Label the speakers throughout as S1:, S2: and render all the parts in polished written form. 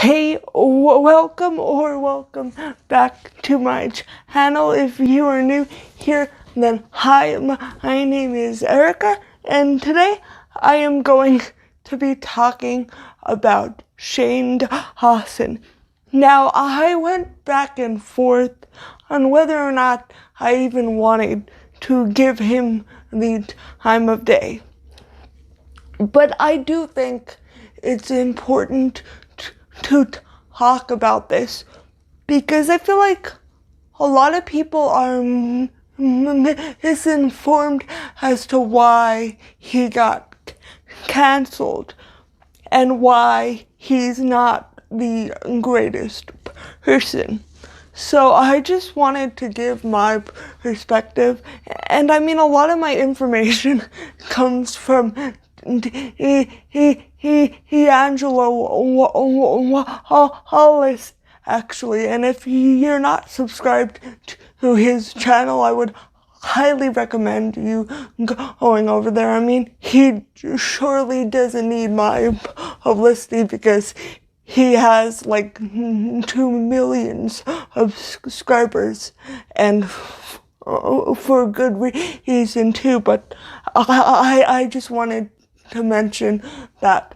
S1: Hey, welcome back to my channel. If you are new here, then hi, my name is Erica, and today I am going to be talking about Shane Dawson. Now, I went back and forth on whether or not I even wanted to give him the time of day. But I do think it's important to talk about this because I feel like a lot of people are misinformed as to why he got canceled and why he's not the greatest person. So I just wanted to give my perspective, and I mean a lot of my information comes from Angelo Hollis, actually, and if you're not subscribed to his channel, I would highly recommend you going over there. I mean, he surely doesn't need my publicity because he has like 2 million of subscribers, and for good reason too. But I just wanted to mention that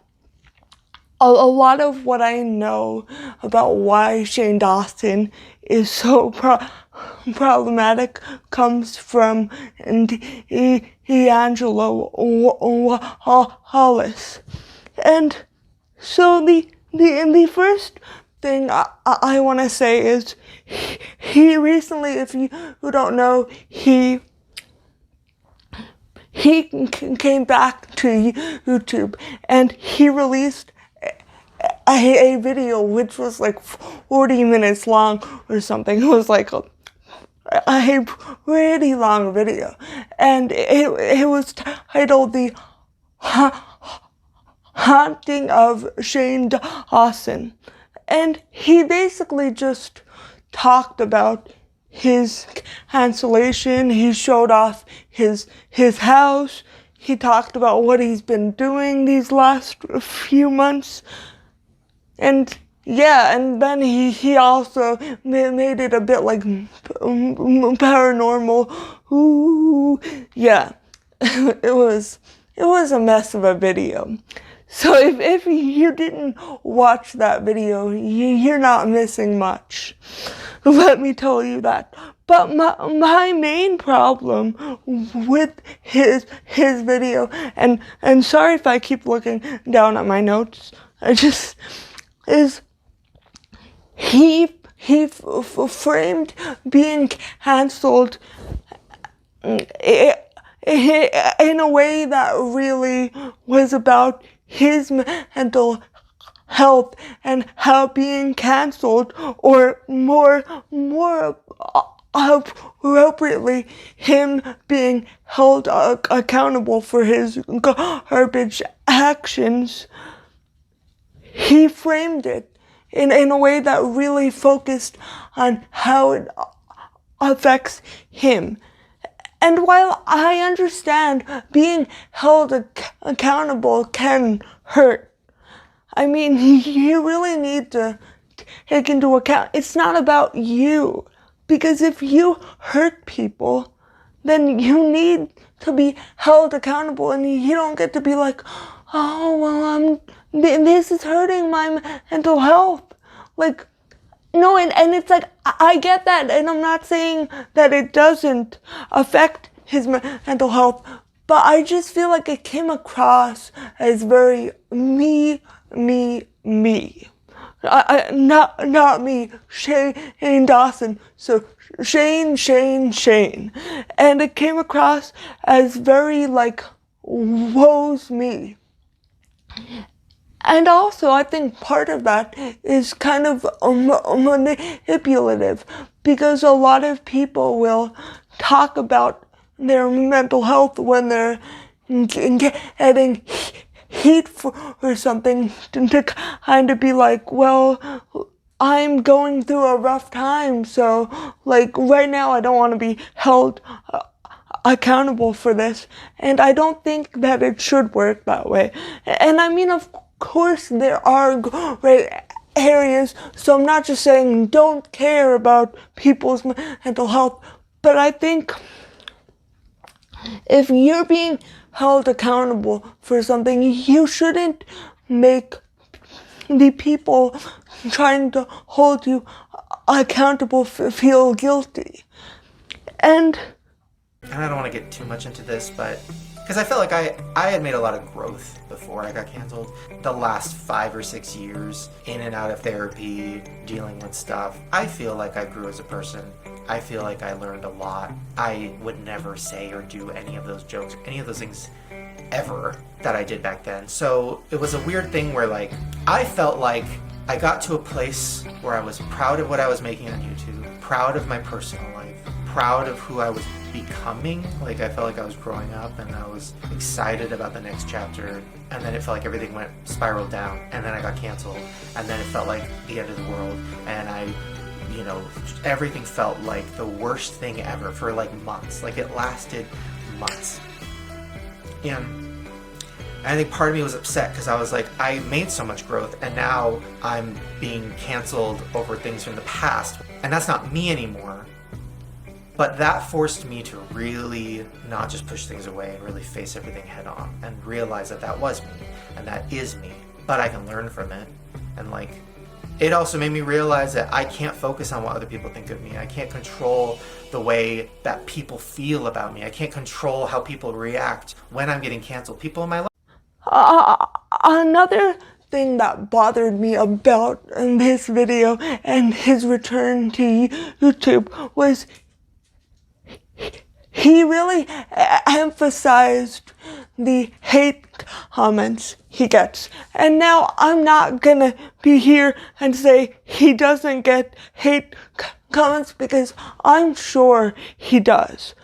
S1: a lot of what I know about why Shane Dawson is so problematic comes from Angelo Hollis. And so the first thing I want to say is he recently, if you who don't know, he came back to YouTube and he released a video which was like 40 minutes long or something. It was like a pretty long video, and it was titled The Haunting of Shane Dawson, and he basically just talked about his cancellation. He showed off his house. He talked about what he's been doing these last few months. And yeah, and then he also made it a bit like paranormal. Ooh, yeah, it was a mess of a video. So if you didn't watch that video, you're not missing much. Let me tell you that. But my main problem with his video, and sorry if I keep looking down at my notes, is he framed being canceled in a way that really was about his mental health and how being canceled, or more appropriately, him being held accountable for his garbage actions. He framed it in a way that really focused on how it affects him. And while I understand being held accountable can hurt, I mean, you really need to take into account it's not about you. Because if you hurt people, then you need to be held accountable, and you don't get to be like, oh, well, this is hurting my mental health. Like, no, and it's like, I get that, and I'm not saying that it doesn't affect his mental health, but I just feel like it came across as very me. Not me, Shane Dawson. So Shane. And it came across as very like, woe's me. And also, I think part of that is kind of manipulative, because a lot of people will talk about their mental health when they're getting heat for something, to kind of be like, well, I'm going through a rough time, so like right now I don't want to be held accountable for this. And I don't think that it should work that way. And I mean, of course there are great areas. So I'm not just saying don't care about people's mental health, but I think if you're being held accountable for something, you shouldn't make the people trying to hold you accountable feel guilty. And
S2: I don't want to get too much into this, but because I felt like I had made a lot of growth before I got canceled. The last 5 or 6 years in and out of therapy, dealing with stuff, I feel like I grew as a person. I feel like I learned a lot. I would never say or do any of those jokes, any of those things ever that I did back then. So it was a weird thing where like I felt like I got to a place where I was proud of what I was making on YouTube, proud of my personal life, proud of who I was becoming. Like I felt like I was growing up and I was excited about the next chapter, and then it felt like everything went spiraled down, and then I got canceled, and then it felt like the end of the world, and everything felt like the worst thing ever for like months. Like it lasted months. And I think part of me was upset because I was like, I made so much growth and now I'm being canceled over things from the past, and that's not me anymore. But that forced me to really not just push things away and really face everything head on and realize that that was me and that is me, but I can learn from it. And like, it also made me realize that I can't focus on what other people think of me. I can't control the way that people feel about me. I can't control how people react when I'm getting canceled. People in my life.
S1: Another thing that bothered me about this video and his return to YouTube was he really emphasized the hate comments he gets. And now I'm not gonna be here and say he doesn't get hate comments, because I'm sure he does.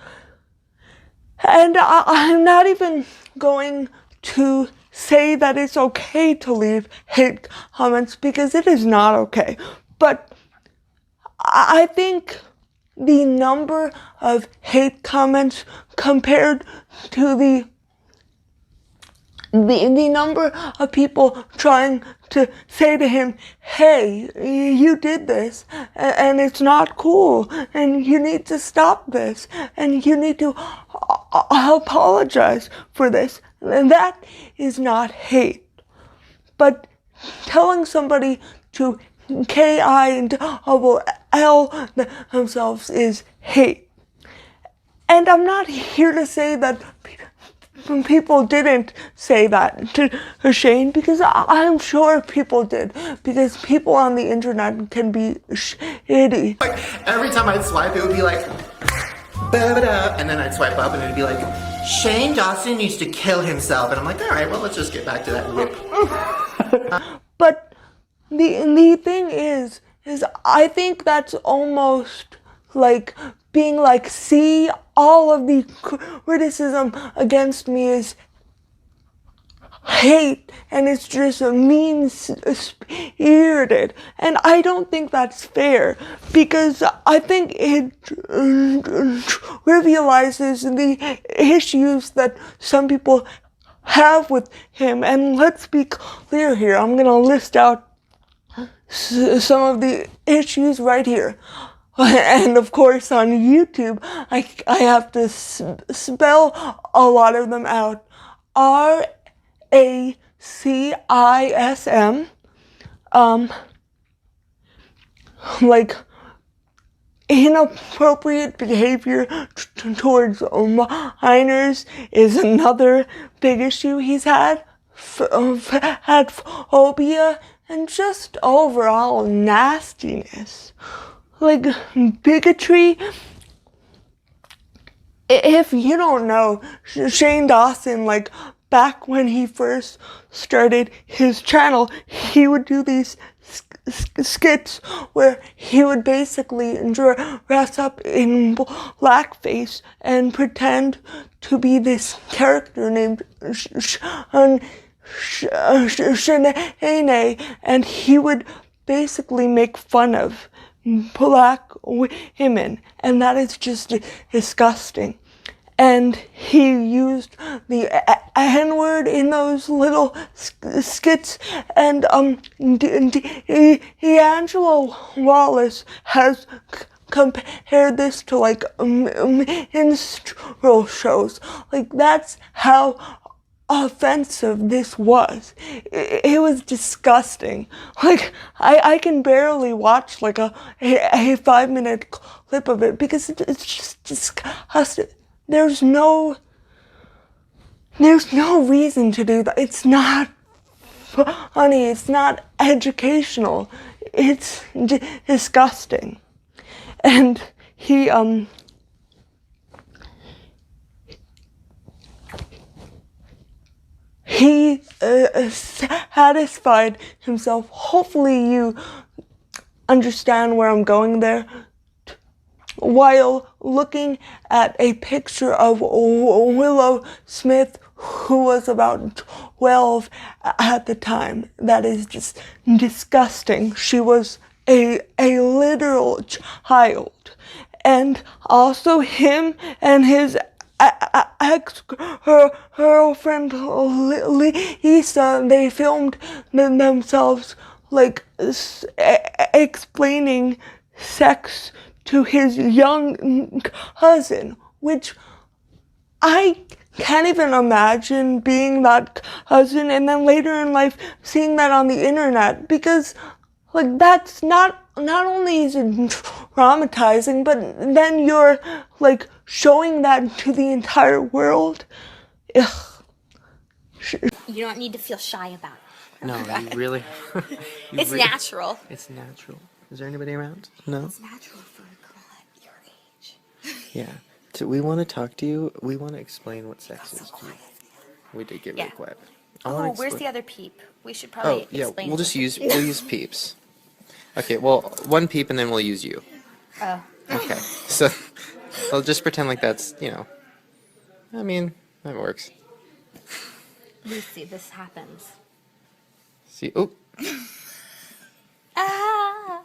S1: And I'm not even going to say that it's okay to leave hate comments, because it is not okay. But I think the number of hate comments compared to the number of people trying to say to him, hey, you did this and it's not cool and you need to stop this and you need to apologize for this, and that is not hate. But telling somebody to K-I and double L themselves is hate. And I'm not here to say that people didn't say that to Shane, because I'm sure people did, because people on the internet can be shitty.
S2: Like every time I'd swipe, it would be like, ba-ba-da, and then I'd swipe up and it'd be like, Shane Dawson needs to kill himself. And I'm like, all right, well, let's just get back to that whip.
S1: But the thing is I think that's almost like being like, see, all of the criticism against me is hate and it's just mean-spirited. And I don't think that's fair, because I think it trivializes the issues that some people have with him. And let's be clear here, I'm gonna list out some of the issues right here. And of course on YouTube, I have to spell a lot of them out. RACISM, like inappropriate behavior towards minors is another big issue he's had. Had phobia and just overall nastiness. Like bigotry. If you don't know, Shane Dawson, like back when he first started his channel, he would do these skits where he would basically dress up in blackface and pretend to be this character named Shanae, and he would basically make fun of black women, and that is just disgusting. and he used the N-word in those little skits, and D'Angelo Wallace has compared this to like minstrel shows. Like, that's how offensive this was. It was disgusting. Like, I can barely watch like a 5-minute clip of it because it's just disgusting. There's no reason to do that. It's not funny. It's not educational. It's disgusting. And he satisfied himself. Hopefully you understand where I'm going there. While looking at a picture of Willow Smith, who was about 12 at the time. That is just disgusting. She was a literal child. And also him and his ex-girlfriend Lisa, they filmed themselves like explaining sex to his young cousin, which I can't even imagine being that cousin and then later in life seeing that on the internet, because like that's not only is it traumatizing, but then you're like showing that to the entire world. Ugh.
S3: You don't need to feel shy about it.
S2: No, you really...
S3: It's natural.
S2: It's natural. Is there anybody around? No?
S3: It's natural for a girl at your age.
S2: Yeah. So we want to talk to you. We want to explain what sex is to you. We did get really
S3: Yeah.
S2: quiet.
S3: Oh, where's the other peep? We should probably explain.
S2: We'll just use peeps. Okay, well, one peep and then we'll use you.
S3: Oh.
S2: Okay, so I'll just pretend like that's, I mean, that works.
S3: Lucy, this happens.
S2: See, oh,
S3: Ah!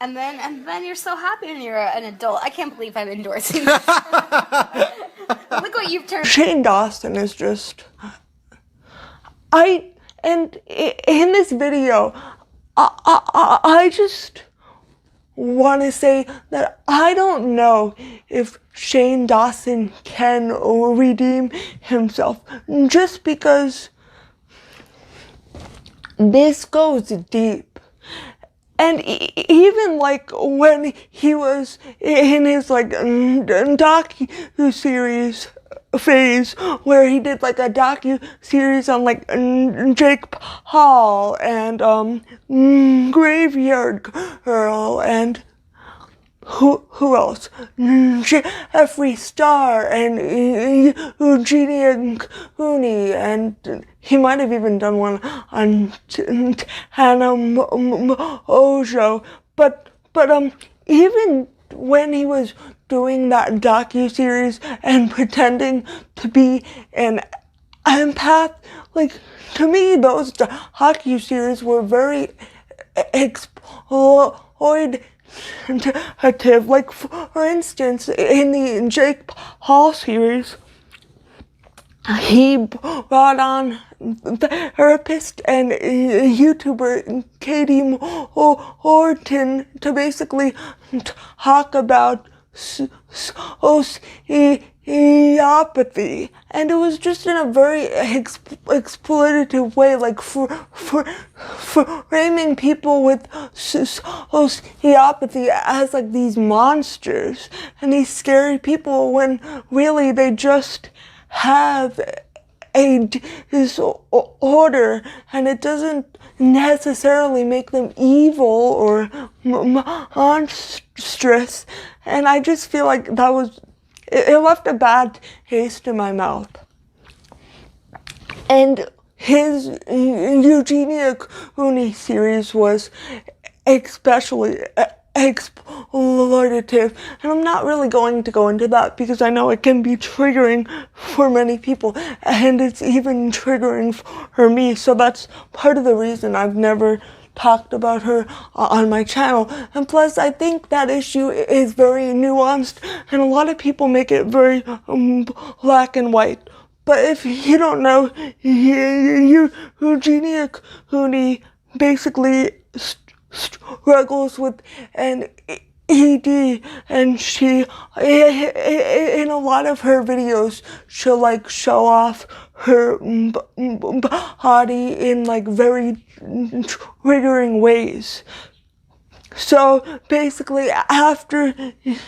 S3: And then you're so happy when you're an adult. I can't believe I'm endorsing this. Look what you've turned.
S1: Shane Dawson is just... in this video, I just want to say that I don't know if Shane Dawson can redeem himself, just because this goes deep. And even like when he was in his like docu-series phase, where he did like a docu-series on like Jake Paul and Graveyard Girl and who else? Jeffree Star and Eugenia Cooney, and he might have even done one on Hannah Mojo. But even when he was doing that docu-series and pretending to be an empath, like, to me those docu-series were very exploitative. Like, for instance, in the Jake Paul series, he brought on therapist and YouTuber Katie Horton to basically talk about sociopathy, and it was just in a very exploitative way, like for framing people with sociopathy as like these monsters and these scary people, when really they just have a disorder, and it doesn't necessarily make them evil or monstrous. And I just feel like that was, it left a bad taste in my mouth. And his Eugenia Cooney series was especially exploitative, and I'm not really going to go into that because I know it can be triggering for many people, and it's even triggering for me. So that's part of the reason I've never talked about her on my channel. And plus, I think that issue is very nuanced, and a lot of people make it very black and white. But if you don't know, Eugenia Cooney basically struggles with an ED, and she, in a lot of her videos, she'll like show off her body in like very triggering ways. So basically, after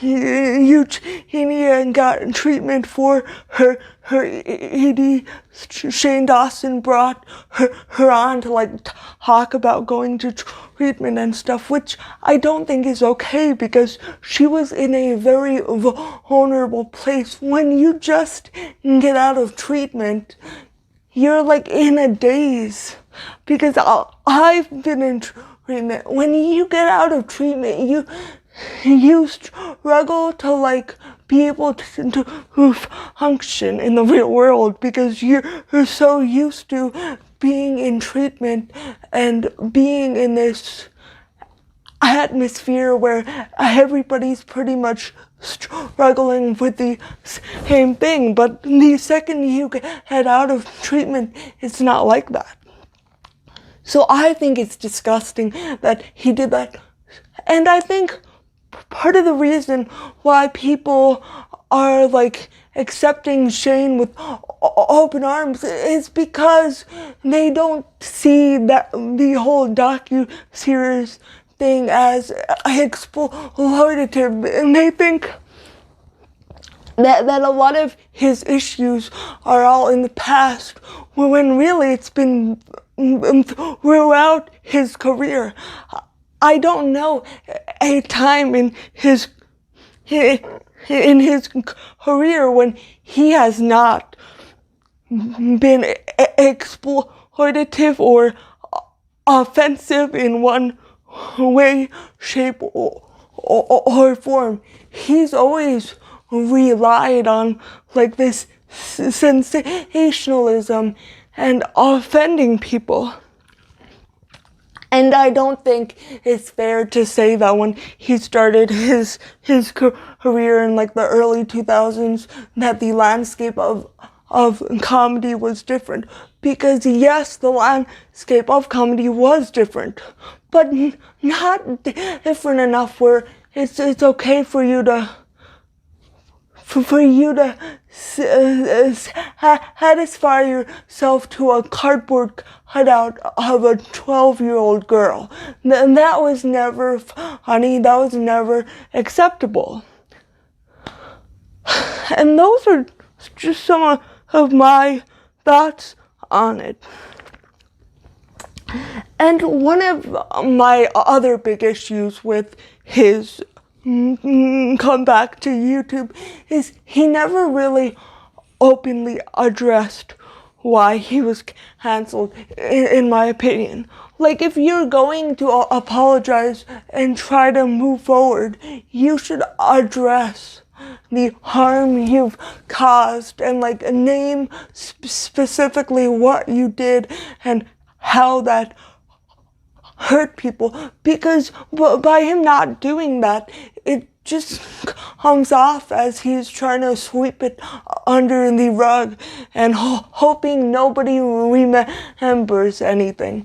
S1: Eugenia got treatment for her ED, Shane Dawson brought her on to like talk about going to treatment and stuff, which I don't think is okay, because she was in a very vulnerable place. When you just get out of treatment, you're like in a daze, because I've been in treatment. When you get out of treatment, you struggle to like be able to function in the real world, because you're so used to being in treatment and being in this atmosphere where everybody's pretty much struggling with the same thing. But the second you get out of treatment, it's not like that. So I think it's disgusting that he did that. And I think part of the reason why people are like accepting Shane with open arms is because they don't see that the whole docu-series thing as exploitative, and they think that a lot of his issues are all in the past, when really it's been throughout his career. I don't know a time in his career when he has not been exploitative or offensive in one way, shape, or form. He's always relied on like this sensationalism and offending people. And I don't think it's fair to say that when he started his career in like the early 2000s, that the landscape of comedy was different. Because yes, the landscape of comedy was different, but not different enough where it's okay for you to satisfy yourself to a cardboard cutout of a 12-year-old girl. And that was never funny. That was never acceptable. And those are just some of my thoughts on it. And one of my other big issues with his come back to YouTube is he never really openly addressed why he was canceled, in my opinion. Like, if you're going to apologize and try to move forward, you should address the harm you've caused and like name specifically what you did and how that hurt people, because by him not doing that, it just comes off as he's trying to sweep it under the rug and hoping nobody remembers anything.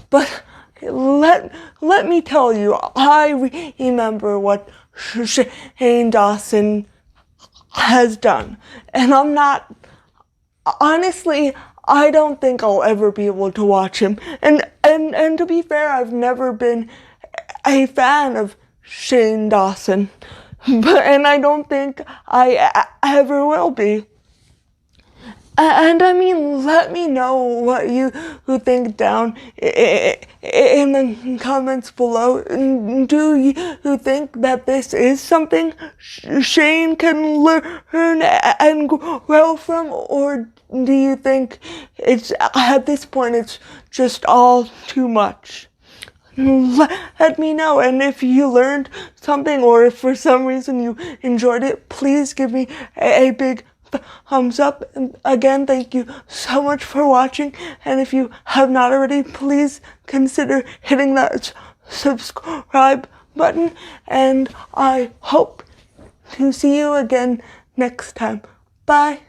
S1: But let me tell you, I remember what Shane Dawson has done, and I'm not, honestly, I don't think I'll ever be able to watch him. And to be fair, I've never been a fan of Shane Dawson. And I don't think I ever will be. And I mean, let me know what you think down in the comments below. Do you think that this is something Shane can learn and grow from? Or do you think it's, at this point, it's just all too much? Let me know, and if you learned something or if for some reason you enjoyed it, please give me a big thumbs up. And again, thank you so much for watching. And if you have not already, please consider hitting that subscribe button. And I hope to see you again next time. Bye.